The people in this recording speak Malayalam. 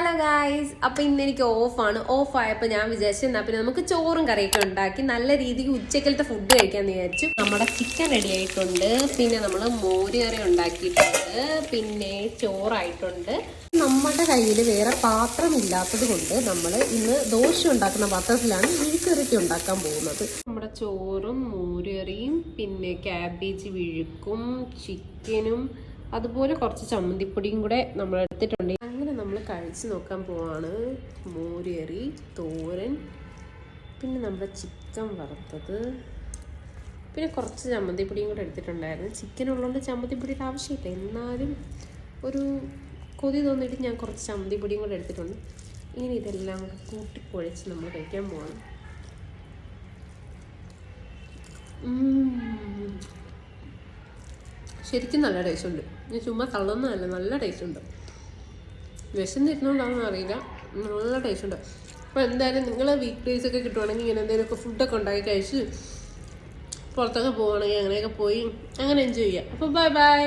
ഹലോ ഗായ്സ്, അപ്പോൾ ഇന്ന് എനിക്ക് ഓഫായപ്പോൾ ഞാൻ വിചാരിച്ചു എന്നാൽ പിന്നെ നമുക്ക് ചോറും കറിയൊക്കെ ഉണ്ടാക്കി നല്ല രീതിക്ക് ഉച്ചക്കലത്തെ ഫുഡ് കഴിക്കാമെന്ന് വിചാരിച്ചു. നമ്മുടെ ചിക്കൻ റെഡി ആയിട്ടുണ്ട്, പിന്നെ നമ്മൾ മോര് കറി ഉണ്ടാക്കിയിട്ടുണ്ട്, പിന്നെ ചോറായിട്ടുണ്ട്. നമ്മുടെ കയ്യിൽ വേറെ പാത്രം ഇല്ലാത്തത് കൊണ്ട് നമ്മൾ ഇന്ന് ദോശ ഉണ്ടാക്കുന്ന പാത്രത്തിലാണ് മെഴുക്കുവരട്ടി ഉണ്ടാക്കാൻ പോകുന്നത്. നമ്മുടെ ചോറും മോര് കറിയും പിന്നെ ക്യാബേജ് വിഴുക്കും ചിക്കനും അതുപോലെ കുറച്ച് ചമ്മന്തിപ്പൊടിയും കൂടെ നമ്മൾ എടുത്തിട്ടുണ്ട്. അങ്ങനെ നമ്മൾ കഴിച്ച് നോക്കാൻ പോവാണ്. മോര് കറി, തോരൻ, പിന്നെ നമ്മുടെ ചിക്കൻ വറുത്തത്, പിന്നെ കുറച്ച് ചമ്മന്തിപ്പൊടിയും കൂടെ എടുത്തിട്ടുണ്ടായിരുന്നു. ചിക്കൻ ഉള്ളതുകൊണ്ട് ചമ്മന്തിപ്പൊടിയുടെ ആവശ്യമില്ല, എന്നാലും ഒരു കൊതി തോന്നിയിട്ട് ഞാൻ കുറച്ച് ചമ്മന്തിപ്പൊടിയും കൂടെ എടുത്തിട്ടുണ്ട്. ഇങ്ങനെ ഇതെല്ലാം കൂടെ കൂട്ടിക്കുഴച്ച് നമ്മൾ കഴിക്കാൻ പോവാണ്. ശരിക്കും നല്ല ടേസ്റ്റ് ഉണ്ട്. ഞാൻ ചുമ്മാ തള്ളുന്നതല്ല, നല്ല ടേസ്റ്റ് ഉണ്ട്. വിശന്നിരുന്നോണ്ടാണെന്ന് അറിയില്ല, നല്ല ടേസ്റ്റ് ഉണ്ട്. അപ്പോൾ എന്തായാലും നിങ്ങൾ വീക്ക് ഡേയ്സ് ഒക്കെ കിട്ടുവാണെങ്കിൽ ഇങ്ങനെ എന്തെങ്കിലുമൊക്കെ ഫുഡൊക്കെ ഉണ്ടാക്കി കഴിച്ച് പുറത്തൊക്കെ പോവുകയാണെങ്കിൽ അങ്ങനെയൊക്കെ പോയി അങ്ങനെ എൻജോയ് ചെയ്യാം. അപ്പോൾ ബൈ ബൈ.